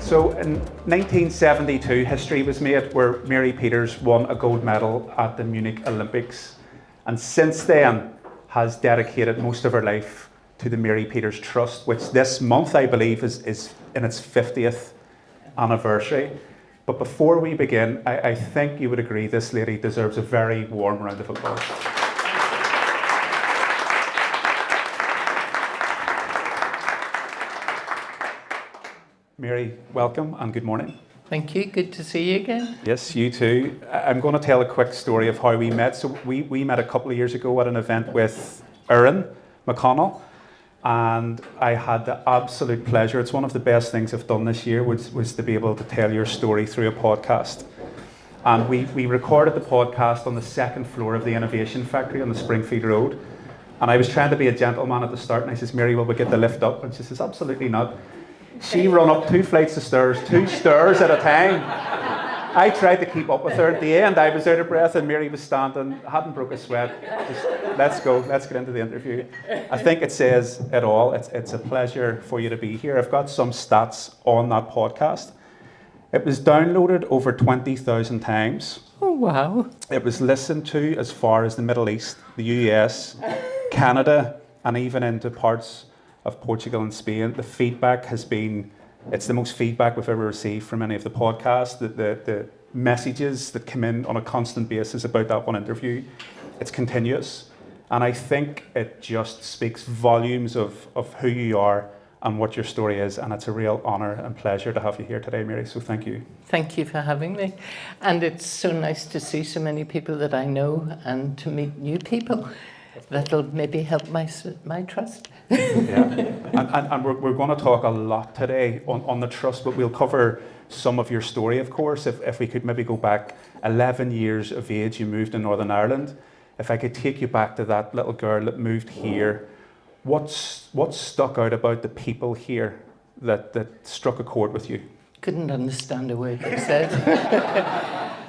So in 1972, history was made where Mary Peters won a gold medal at the Munich Olympics, and since then has dedicated most of her life to the Mary Peters Trust, which this month I believe is in its 50th anniversary. But before we begin, I think you would agree this lady deserves a very warm round of applause. Mary, welcome and good morning. Thank you. Good to see you again. Yes, you too. I'm going to tell a quick story of how we met. So we met a couple of years ago at an event with Erin McConnell, and I had the absolute pleasure. It's one of the best things I've done this year was to be able to tell your story through a podcast. And we recorded the podcast on the second floor of the Innovation Factory on the Springfield Road. And I was trying to be a gentleman at the start, and I says, Mary, will we get the lift up? And she says, absolutely not. She ran up 2 flights of stairs, 2 stairs at a time. I tried to keep up with her. At the end, I was out of breath and Mary was standing, hadn't broke a sweat. Just, let's go, let's get into the interview. I think it says it all. It's a pleasure for you to be here. I've got some stats on that podcast. It was downloaded over 20,000 times. Oh, wow. It was listened to as far as the Middle East, the US, Canada, and even into parts of Portugal and Spain. The feedback has been, it's the most feedback we've ever received from any of the podcasts. The messages that come in on a constant basis about that one interview, it's continuous. And I think it just speaks volumes of who you are and what your story is. And it's a real honour and pleasure to have you here today, Mary. So thank you. Thank you for having me. And it's so nice to see so many people that I know and to meet new people. That'll maybe help my trust. Yeah, and we're going to talk a lot today on the trust, but we'll cover some of your story, of course. If we could maybe go back 11 years of age, you moved to Northern Ireland. If I could take you back to that little girl that moved here, what stuck out about the people here that struck a chord with you? Couldn't understand a word they said.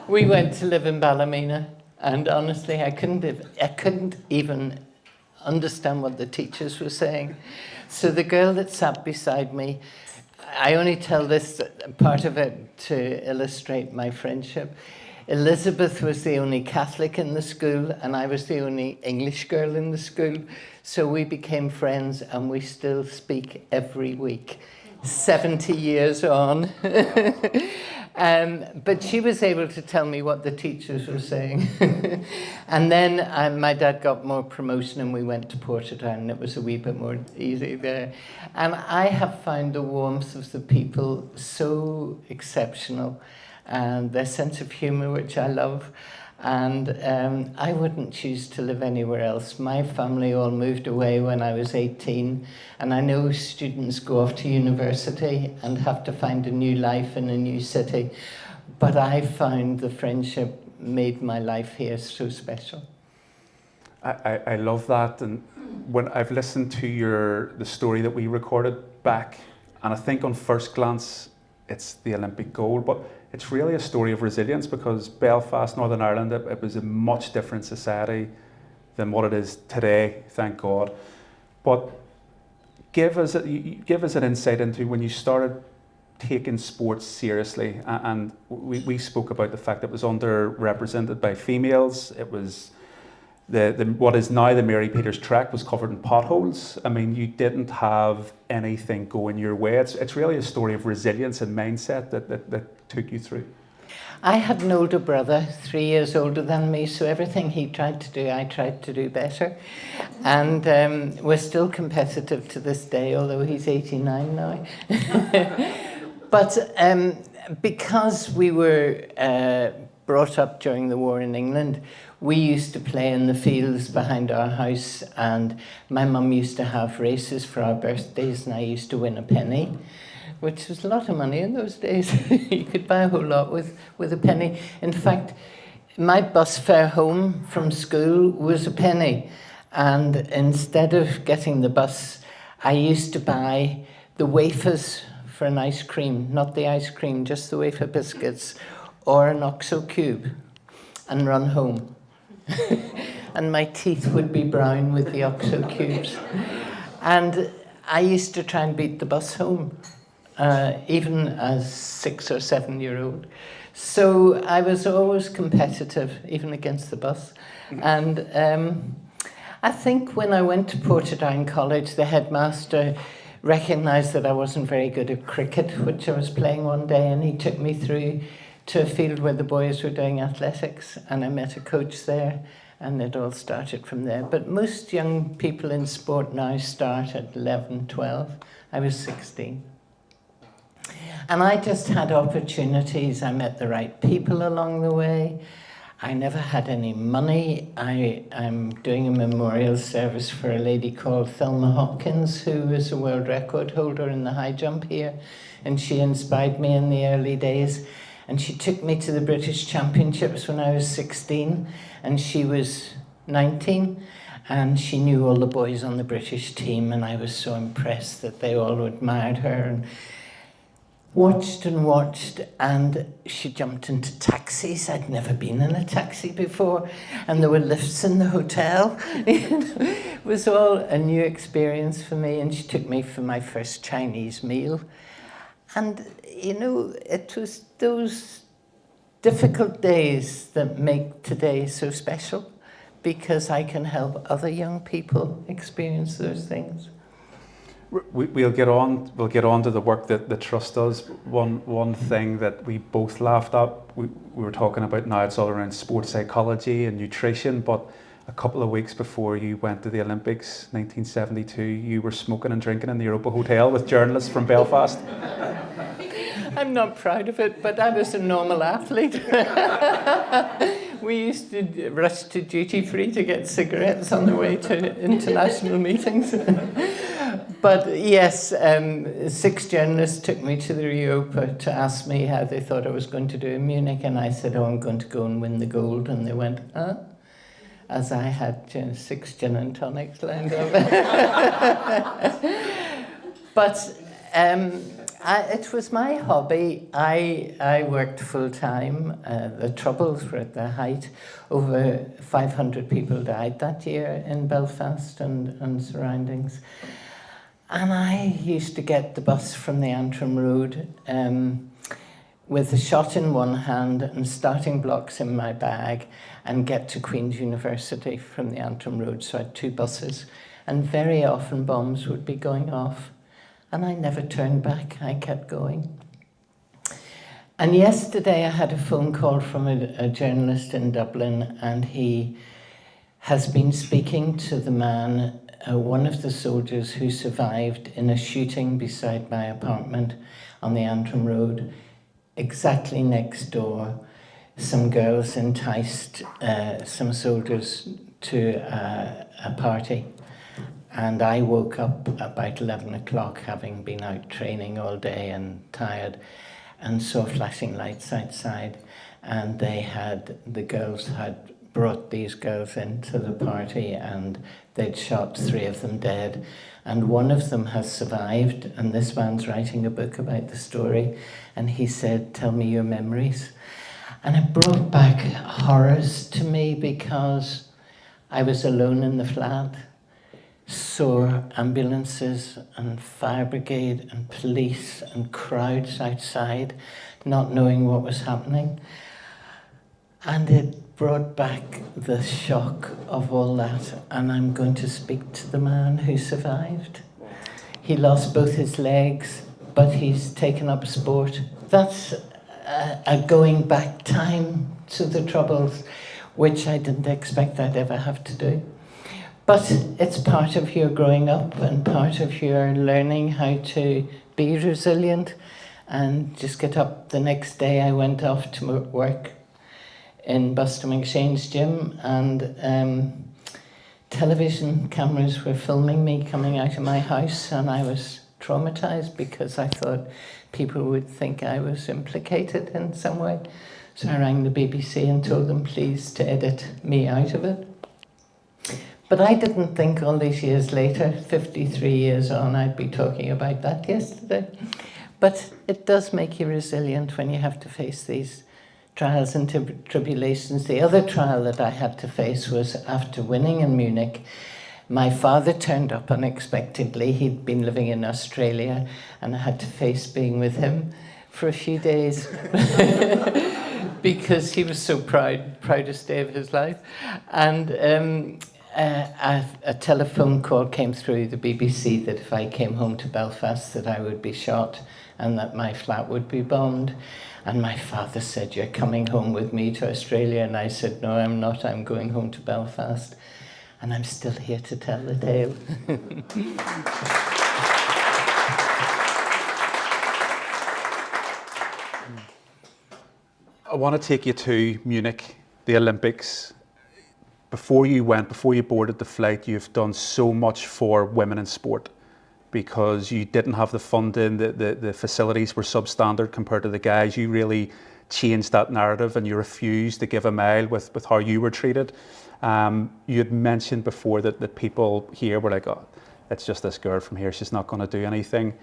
We went to live in Ballymena. And honestly, I couldn't even understand what the teachers were saying. So the girl that sat beside me, I only tell this part of it to illustrate my friendship. Elizabeth was the only Catholic in the school, and I was the only English girl in the school. So we became friends, and we still speak every week, 70 years on. But she was able to tell me what the teachers were saying. And then my dad got more promotion and we went to Portadown, and it was a wee bit more easy there. And I have found the warmth of the people so exceptional, and their sense of humour, which I love. And I wouldn't choose to live anywhere else. My family all moved away when I was 18, and I know students go off to university and have to find a new life in a new city. But I found the friendship made my life here so special. I love that, and when I've listened to the story that we recorded back, and I think on first glance it's the Olympic gold, but it's really a story of resilience, because Belfast, Northern Ireland, it was a much different society than what it is today, thank God. But give us an insight into when you started taking sports seriously, and we spoke about the fact that it was underrepresented by females. It was what is now the Mary Peters track was covered in potholes. I mean, you didn't have anything going your way. It's really a story of resilience and mindset that took you through. I had an older brother, 3 years older than me, so everything he tried to do, I tried to do better. And we're still competitive to this day, although he's 89 now. But because we were brought up during the war in England, we used to play in the fields behind our house, and my mum used to have races for our birthdays, and I used to win a penny, which was a lot of money in those days. You could buy a whole lot with a penny. In fact, my bus fare home from school was a penny, and instead of getting the bus, I used to buy the wafers for an ice cream, not the ice cream, just the wafer biscuits, or an OXO cube, and run home. And my teeth would be brown with the OXO cubes. And I used to try and beat the bus home. even as 6 or 7 year old. So I was always competitive, even against the bus. And I think when I went to Portadown College, the headmaster recognised that I wasn't very good at cricket, which I was playing one day, and he took me through to a field where the boys were doing athletics, and I met a coach there, and it all started from there. But most young people in sport now start at 11, 12. I was 16. And I just had opportunities. I met the right people along the way. I never had any money. I'm doing a memorial service for a lady called Thelma Hopkins, who was a world record holder in the high jump here. And she inspired me in the early days. And she took me to the British Championships when I was 16, and she was 19. And she knew all the boys on the British team, and I was so impressed that they all admired her and watched, and she jumped into taxis. I'd never been in a taxi before, and there were lifts in the hotel. It was all a new experience for me, and she took me for my first Chinese meal. And, you know, it was those difficult days that make today so special, because I can help other young people experience those things. We'll get on to the work that the Trust does. One thing that we both laughed at, we were talking about now, it's all around sports psychology and nutrition, but a couple of weeks before you went to the Olympics, 1972, you were smoking and drinking in the Europa Hotel with journalists from Belfast. I'm not proud of it, but I was a normal athlete. We used to rush to duty free to get cigarettes on the way to international meetings. But yes, 6 journalists took me to the Europa to ask me how they thought I was going to do in Munich, and I said, oh, I'm going to go and win the gold. And they went, huh? As I had 6 gin and tonics lined up. But it was my hobby. I worked full time. The Troubles were at their height. Over 500 people died that year in Belfast and surroundings. And I used to get the bus from the Antrim Road with a shot in one hand and starting blocks in my bag, and get to Queen's University from the Antrim Road. So I had 2 buses, and very often bombs would be going off. And I never turned back, I kept going. And yesterday I had a phone call from a journalist in Dublin, and he has been speaking to the man, one of the soldiers who survived in a shooting beside my apartment on the Antrim Road. Exactly next door, some girls enticed some soldiers to a party. And I woke up about 11 o'clock, having been out training all day and tired, and saw flashing lights outside. And the girls had brought these girls into the party, and they'd shot 3 of them dead. And one of them has survived, and this man's writing a book about the story. And he said, tell me your memories. And it brought back horrors to me, because I was alone in the flat. Saw ambulances and fire brigade and police and crowds outside, not knowing what was happening. And it brought back the shock of all that. And I'm going to speak to the man who survived. He lost both his legs, but he's taken up sport. That's a going back time to the Troubles, which I didn't expect I'd ever have to do. But it's part of your growing up and part of your learning how to be resilient and just get up. The next day I went off to work in Buster McShane's gym, and television cameras were filming me coming out of my house, and I was traumatized because I thought people would think I was implicated in some way. So I rang the BBC and told them please to edit me out of it. But I didn't think all these years later, 53 years on, I'd be talking about that yesterday. But it does make you resilient when you have to face these trials and tribulations. The other trial that I had to face was after winning in Munich. My father turned up unexpectedly. He'd been living in Australia, and I had to face being with him for a few days because he was so proudest day of his life. And a telephone call came through the BBC that if I came home to Belfast that I would be shot and that my flat would be bombed. And my father said, "You're coming home with me to Australia." And I said, "No, I'm not. I'm going home to Belfast." And I'm still here to tell the tale. I want to take you to Munich, the Olympics. Before you boarded the flight, you've done so much for women in sport because you didn't have the funding, the facilities were substandard compared to the guys. You really changed that narrative and you refused to give a mile with how you were treated. You had mentioned before that people here were like, "Oh, it's just this girl from here, she's not going to do anything."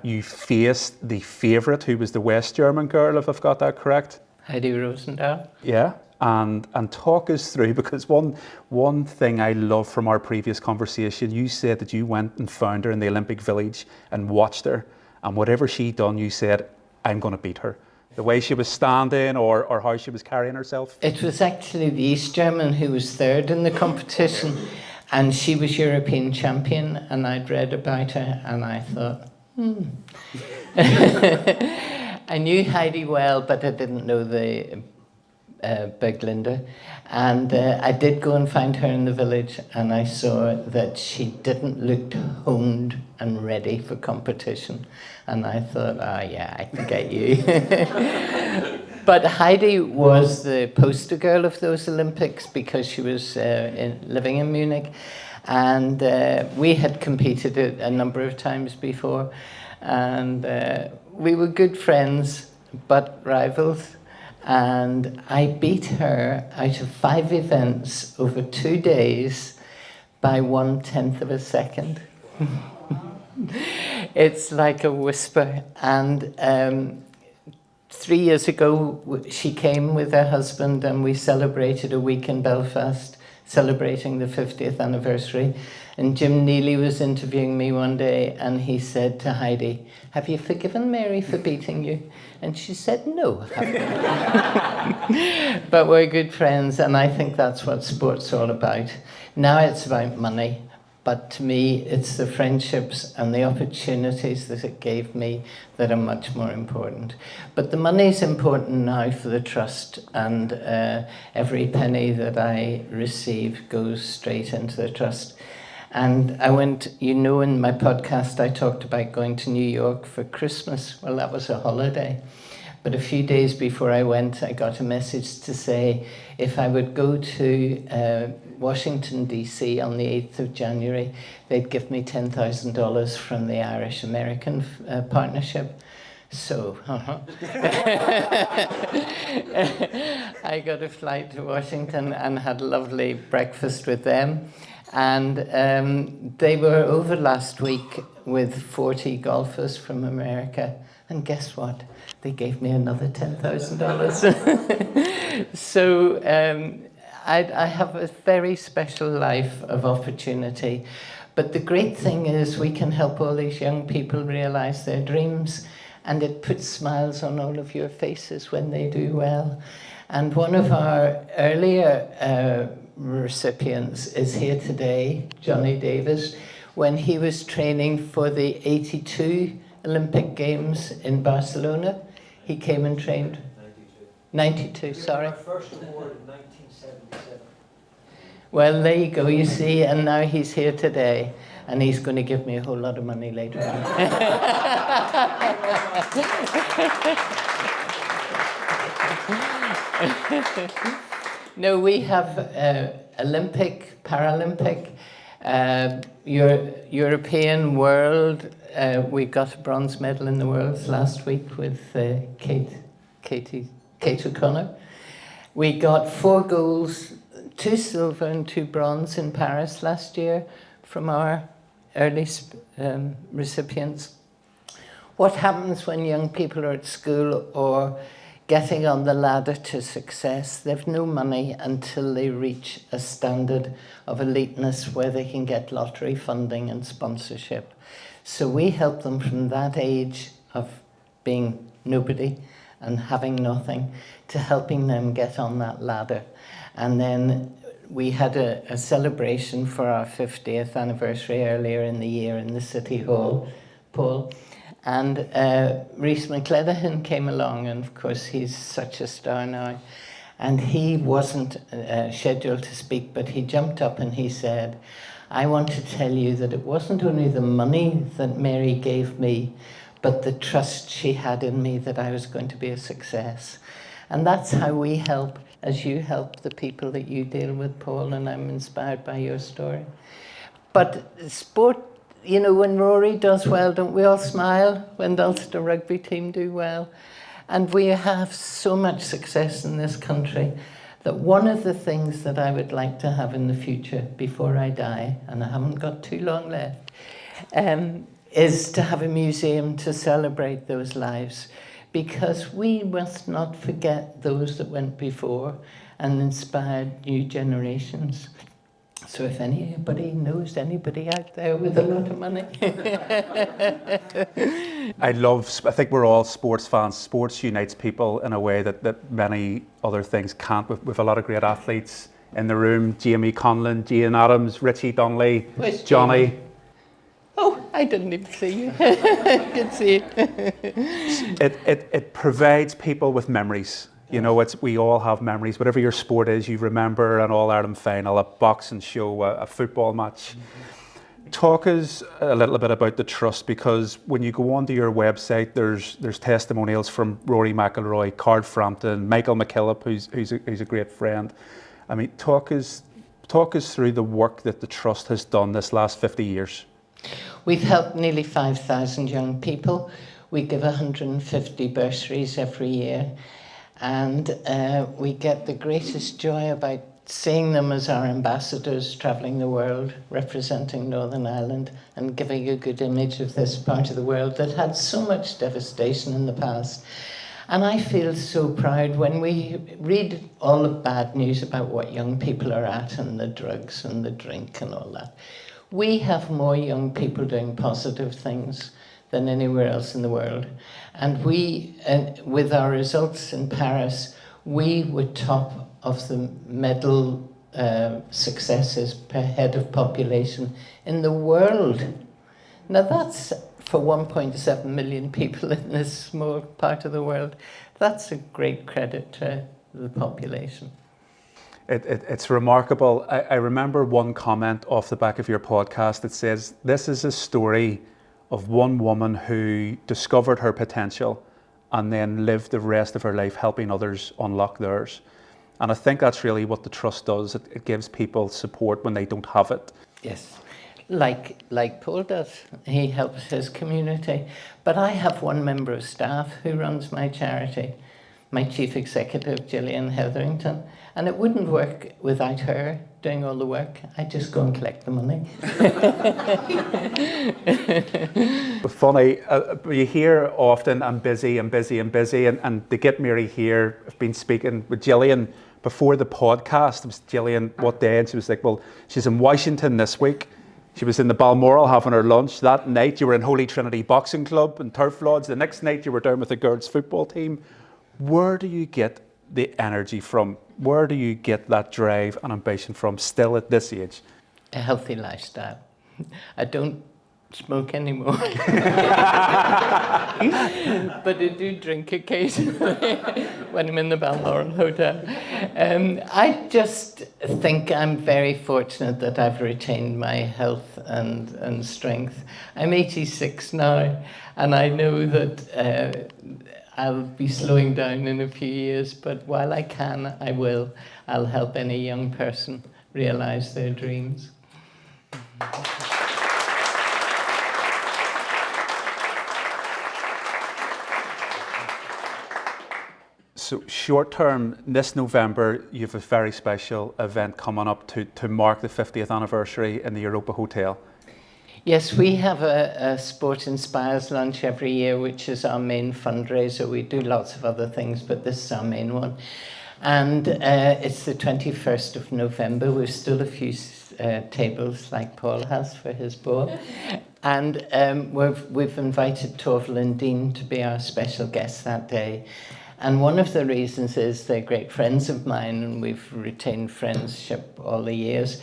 You faced the favourite, who was the West German girl, if I've got that correct. Heidi Rosendahl. Yeah, and talk us through, because one thing I love from our previous conversation, you said that you went and found her in the Olympic Village and watched her, and whatever she done, you said, "I'm going to beat her." The way she was standing or how she was carrying herself. It was actually the East German who was third in the competition, and she was European champion, and I'd read about her, and I thought, I knew Heidi well, but I didn't know the Big Linda. And I did go and find her in the village, and I saw that she didn't look honed and ready for competition. And I thought, yeah, I can get you. But Heidi was the poster girl of those Olympics because she was living in Munich. And we had competed a number of times before. And we were good friends, but rivals. And I beat her out of 5 events over 2 days by 1/10 of a second. It's like a whisper. And 3 years ago, she came with her husband and we celebrated a week in Belfast, celebrating the 50th anniversary. And Jim Neely was interviewing me one day and he said to Heidi, "Have you forgiven Mary for beating you?" And she said, "No, I haven't." But we're good friends, and I think that's what sport's all about. Now it's about money, but to me it's the friendships and the opportunities that it gave me that are much more important. But the money's important now for the trust, and every penny that I receive goes straight into the trust. And I went, in my podcast, I talked about going to New York for Christmas. Well, that was a holiday. But a few days before I went, I got a message to say if I would go to Washington, D.C. on the 8th of January, they'd give me $10,000 from the Irish-American partnership. So, I got a flight to Washington and had a lovely breakfast with them. And they were over last week with 40 golfers from America. And guess what? They gave me another $10,000. So I have a very special life of opportunity. But the great thing is we can help all these young people realize their dreams. And it puts smiles on all of your faces when they do well. And one of our earlier recipients is here today, Johnny Davis, when he was training for the 82 Olympic Games in Barcelona. He came and trained. 92, sorry. Our first award in 1977. Well, there you go, you see, and now he's here today, and he's going to give me a whole lot of money later on. No, we have Olympic, Paralympic, European, world. We got a bronze medal in the Worlds last week with Kate O'Connor. We got 4 golds, 2 silver and 2 bronze in Paris last year from our early recipients. What happens when young people are at school or getting on the ladder to success. They've no money until they reach a standard of eliteness where they can get lottery funding and sponsorship. So we help them from that age of being nobody and having nothing to helping them get on that ladder. And then we had a celebration for our 50th anniversary earlier in the year in the City Hall, Paul. And Rhys McClenahan came along, and of course he's such a star now. And he wasn't scheduled to speak, but he jumped up and he said, I want to tell you that it wasn't only the money that Mary gave me, but the trust she had in me that I was going to be a success. And that's how we help, as you help the people that you deal with, Paul, and I'm inspired by your story. But sport, you know, when Rory does well, don't we all smile when the Ulster rugby team do well? And we have so much success in this country that one of the things that I would like to have in the future before I die, and I haven't got too long left, is to have a museum to celebrate those lives, because we must not forget those that went before and inspired new generations. So if anybody knows anybody out there with a lot of money. I think we're all sports fans. Sports unites people in a way that many other things can't. We've a lot of great athletes in the room. Jamie Conlon, Jane Adams, Richie Donnelly, Where's Johnny. Jamie? Oh, I didn't even see you. Good to see you. It provides people with memories. You know, we all have memories. Whatever your sport is, you remember an All-Ireland final, a boxing show, a football match. Talk us a little bit about the trust, because when you go onto your website, there's testimonials from Rory McIlroy, Card Frampton, Michael McKillop, who's a great friend. I mean, talk us through the work that the trust has done this last 50 years. We've helped nearly 5,000 young people. We give 150 bursaries every year. And we get the greatest joy about seeing them as our ambassadors travelling the world, representing Northern Ireland and giving a good image of this part of the world that had so much devastation in the past. And I feel so proud when we read all the bad news about what young people are at and the drugs and the drink and all that. We have more young people doing positive things than anywhere else in the world. And we, with our results in Paris, we were top of the medal successes per head of population in the world. Now that's, for 1.7 million people in this small part of the world, that's a great credit to the population. It's remarkable. I remember one comment off the back of your podcast that says, this is a story of one woman who discovered her potential and then lived the rest of her life helping others unlock theirs. And I think that's really what the trust does. It gives people support when they don't have it. Yes, like Paul does. He helps his community. But I have one member of staff who runs my charity, my chief executive, Gillian Hetherington, and it wouldn't work without her doing all the work. I just go and collect the money. Funny, you hear often, I'm busy, and to get Mary here, I've been speaking with Gillian before the podcast. It was Gillian, what day? And she was like, well, she's in Washington this week. She was in the Balmoral having her lunch. That night you were in Holy Trinity Boxing Club and Turf Lodge. The next night you were down with the girls' football team. Where do you get the energy from? Where do you get that drive and ambition from still at this age? A healthy lifestyle. I don't smoke anymore. But I do drink occasionally when I'm in the Balmoral Hotel. I just think I'm very fortunate that I've retained my health and strength. I'm 86 now, and I know that I'll be slowing down in a few years, but while I can, I will. I'll help any young person realize their dreams. So short term, this November, you have a very special event coming up to mark the 50th anniversary in the Europa Hotel. Yes, we have a Sport Inspires lunch every year, which is our main fundraiser. We do lots of other things, but this is our main one. And it's the 21st of November. We've still a few tables like Paul has for his ball. And we've invited Torval and Dean to be our special guests that day. And one of the reasons is they're great friends of mine and we've retained friendship all the years.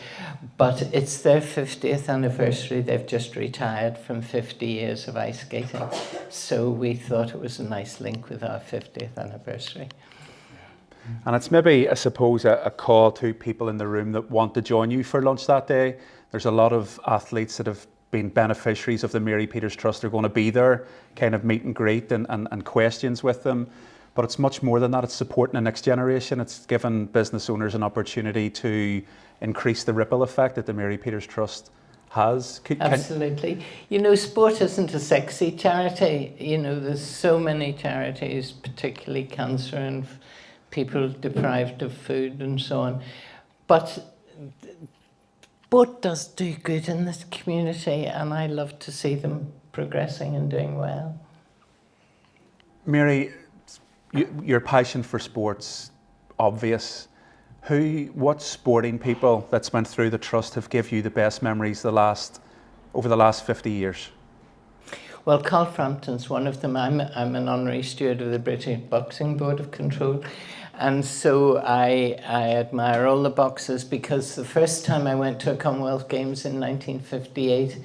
But it's their 50th anniversary. They've just retired from 50 years of ice skating. So we thought it was a nice link with our 50th anniversary. And it's maybe, I suppose, a call to people in the room that want to join you for lunch that day. There's a lot of athletes that have been beneficiaries of the Mary Peters Trust. They're going to be there, kind of meet and greet and questions with them. But it's much more than that. It's supporting the next generation. It's giving business owners an opportunity to increase the ripple effect that the Mary Peters Trust has. Absolutely. You know, sport isn't a sexy charity. You know, there's so many charities, particularly cancer and people deprived of food and so on. But sport does do good in this community, and I love to see them progressing and doing well. Mary, your passion for sport's obvious. What sporting people that's went through the trust have given you the best memories over the last 50 years? Well, Carl Frampton's one of them. I'm an honorary steward of the British Boxing Board of Control. And so I admire all the boxers because the first time I went to a Commonwealth Games in 1958,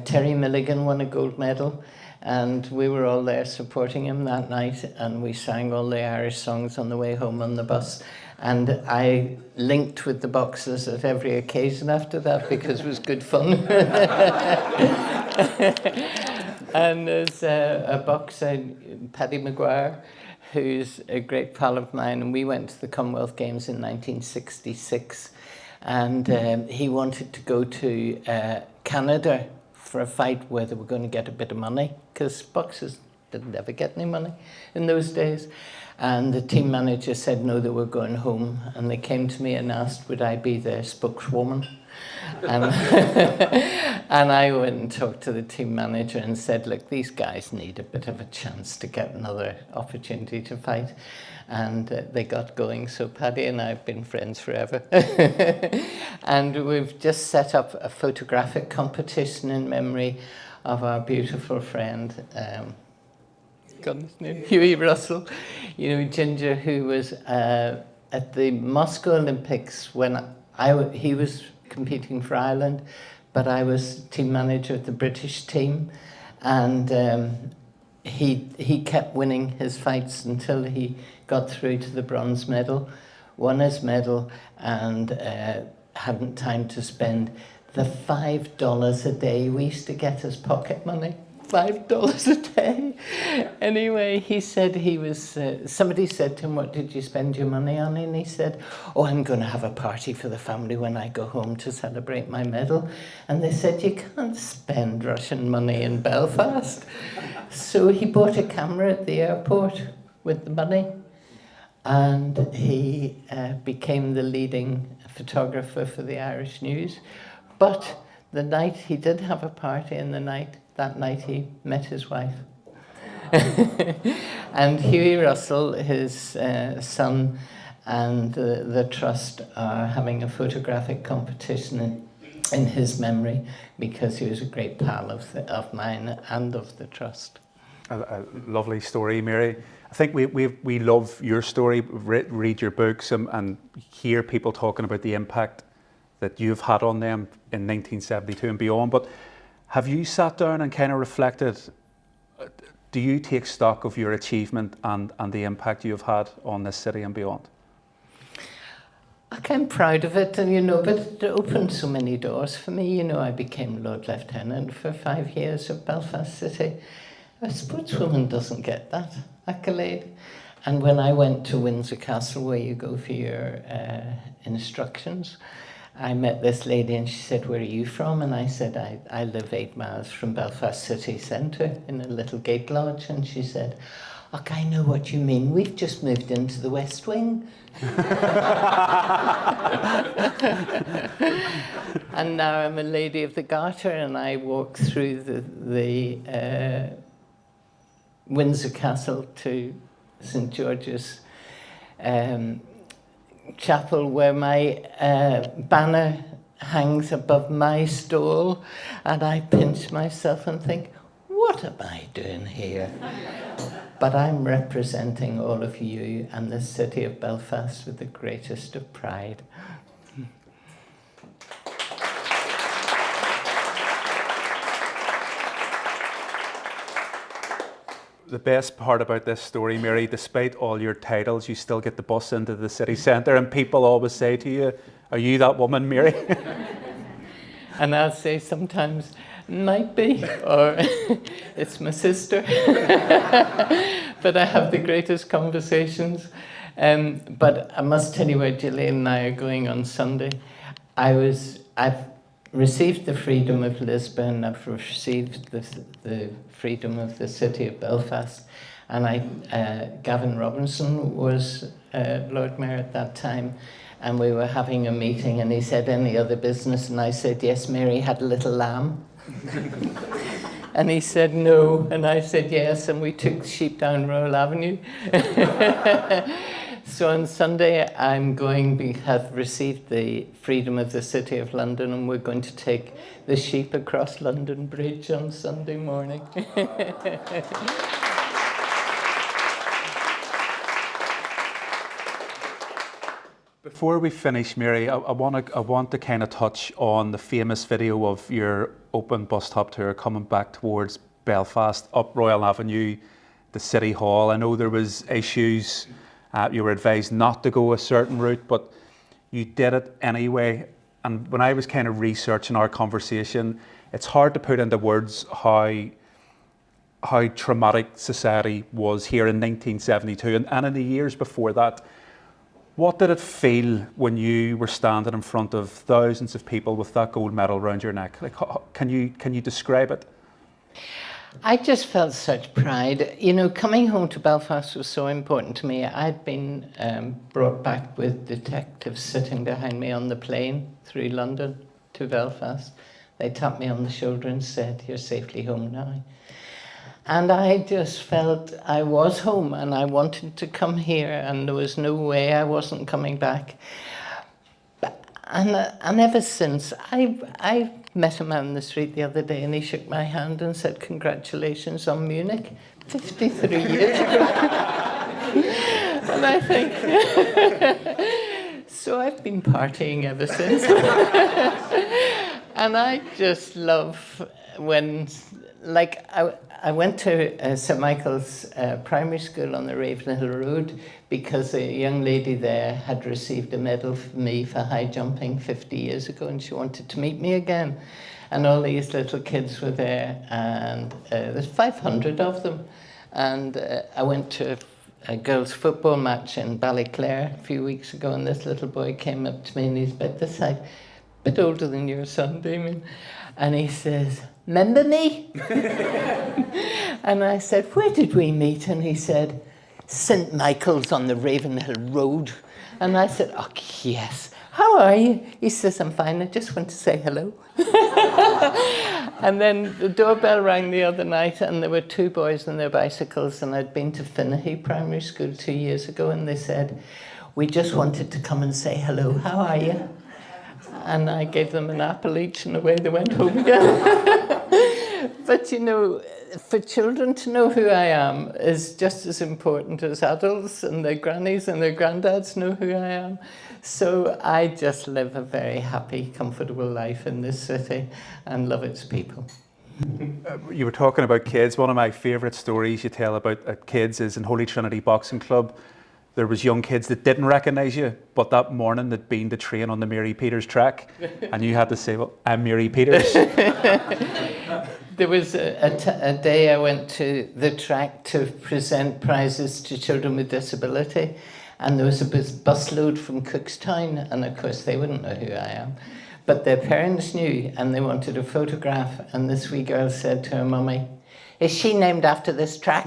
Terry Milligan won a gold medal. And we were all there supporting him that night, and we sang all the Irish songs on the way home on the bus. And I linked with the boxers at every occasion after that because it was good fun. And there's a boxer, Paddy Maguire, who's a great pal of mine, and we went to the Commonwealth Games in 1966. And he wanted to go to Canada for a fight where they were going to get a bit of money, because boxers didn't ever get any money in those days. And the team manager said no, they were going home. And they came to me and asked, would I be their spokeswoman? And, and I went and talked to the team manager and said, look, these guys need a bit of a chance to get another opportunity to fight. And they got going, so Paddy and I have been friends forever. And we've just set up a photographic competition in memory of our beautiful friend, God, his name, Hughie Russell, you know, Ginger, who was at the Moscow Olympics when he was competing for Ireland, but I was team manager of the British team, and he kept winning his fights until he got through to the bronze medal, won his medal, and hadn't time to spend the $5 a day we used to get as pocket money. $5 a day. Anyway, he said he was, somebody said to him, what did you spend your money on? And he said, oh, I'm going to have a party for the family when I go home to celebrate my medal. And they said, you can't spend Russian money in Belfast. So he bought a camera at the airport with the money. And he became the leading photographer for the Irish News. But the night he did have a party, and that night he met his wife. And Hughie Russell, his son, and the trust are having a photographic competition in his memory because he was a great pal of mine and of the trust. A lovely story, Mary. I think we love your story, read your books and hear people talking about the impact that you've had on them in 1972 and beyond. But have you sat down and kind of reflected, do you take stock of your achievement and the impact you've had on this city and beyond? I'm proud of it, and but it opened so many doors for me. I became Lord Lieutenant for 5 years of Belfast City. A sportswoman doesn't get that accolade. And when I went to Windsor Castle, where you go for your instructions, I met this lady and she said, where are you from? And I said, I live 8 miles from Belfast city centre in a little gate lodge. And she said, "Och, I know what you mean. We've just moved into the West Wing." And now I'm a Lady of the Garter, and I walk through the Windsor Castle to St George's Chapel, where my banner hangs above my stall, and I pinch myself and think, what am I doing here? But I'm representing all of you and the city of Belfast with the greatest of pride. The best part about this story, Mary, despite all your titles, you still get the bus into the city centre, and people always say to you, "Are you that woman, Mary?" And I'll say sometimes, "Might be," or "It's my sister." But I have the greatest conversations. But I must tell you where Gillian and I are going on Sunday. I've received the freedom of Lisbon, I've received the freedom of the city of Belfast, and Gavin Robinson was Lord Mayor at that time, and we were having a meeting, and he said, "Any other business?" And I said, "Yes, Mary had a little lamb." And he said, "No," and I said, "Yes," and we took the sheep down Royal Avenue. So on Sunday, we have received the freedom of the City of London, and we're going to take the sheep across London Bridge on Sunday morning. Before we finish, Mary, I want to kind of touch on the famous video of your open bus stop tour coming back towards Belfast, up Royal Avenue, the City Hall. I know there was issues. You were advised not to go a certain route, but you did it anyway. And when I was kind of researching our conversation, it's hard to put into words how traumatic society was here in 1972 and in the years before that. What did it feel when you were standing in front of thousands of people with that gold medal around your neck? Like, can you describe it? I just felt such pride. You know, coming home to Belfast was so important to me. I'd been brought back with detectives sitting behind me on the plane through London to Belfast. They tapped me on the shoulder and said, "You're safely home now." And I just felt I was home, and I wanted to come here, and there was no way I wasn't coming back. And ever since, I met a man in the street the other day, and he shook my hand and said, "Congratulations on Munich, 53 years ago." And I think, so I've been partying ever since. And I just love when, like, I went to St Michael's primary school on the Ravenhill Road because a young lady there had received a medal from me for high jumping 50 years ago, and she wanted to meet me again. And all these little kids were there, and there's 500 of them. And I went to a girls' football match in Ballyclare a few weeks ago, and this little boy came up to me, and he's about this height, a bit older than your son, Damien, and he says, "Remember me?" And I said, "Where did we meet?" And he said, "St Michael's on the Ravenhill Road." And I said, "Oh, yes. How are you?" He says, "I'm fine. I just want to say hello." And then the doorbell rang the other night, and there were two boys on their bicycles, and I'd been to Finnahy Primary School 2 years ago, and they said, "We just wanted to come and say hello. How are you?" And I gave them an apple each, and away they went home again. But, you know, for children to know who I am is just as important as adults and their grannies and their granddads know who I am. So I just live a very happy, comfortable life in this city and love its people. You were talking about kids. One of my favourite stories you tell about kids is in Holy Trinity Boxing Club. There was young kids that didn't recognise you, but that morning they'd been to train on the Mary Peters track, and you had to say, "Well, I'm Mary Peters." There was a day I went to the track to present prizes to children with disability, and there was a busload from Cookstown, and of course they wouldn't know who I am, but their parents knew, and they wanted a photograph, and this wee girl said to her mummy, Is she named after this track?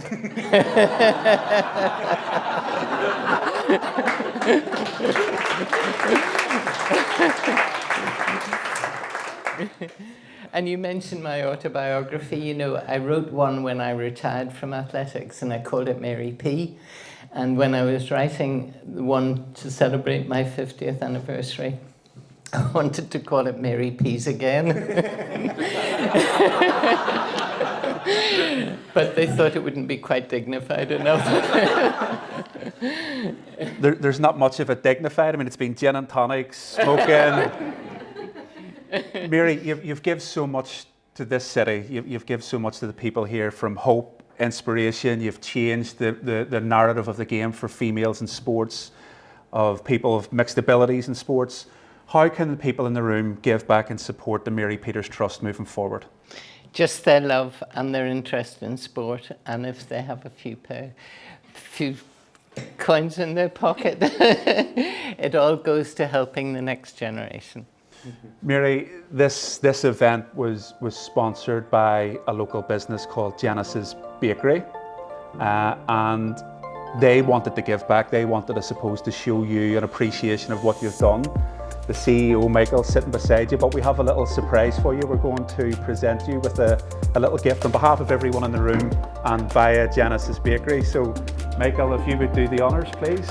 And you mentioned my autobiography. You know, I wrote one when I retired from athletics, and I called it Mary P. And when I was writing one to celebrate my 50th anniversary, I wanted to call it Mary P's again. But they thought it wouldn't be quite dignified enough. There's not much of it dignified. I mean, it's been gin and tonics, smoking. Mary, you've given so much to this city. You've given so much to the people here, from hope, inspiration. You've changed the narrative of the game for females in sports, of people of mixed abilities in sports. How can the people in the room give back and support the Mary Peters Trust moving forward? Just their love and their interest in sport, and if they have a few coins in their pocket, it all goes to helping the next generation. Mary, this event was sponsored by a local business called Genesis Bakery, and they wanted to give back. They wanted, I suppose, to show you an appreciation of what you've done. The CEO, Michael, sitting beside you, but we have a little surprise for you. We're going to present you with a little gift on behalf of everyone in the room and via Genesis Bakery. So, Michael, if you would do the honours, please.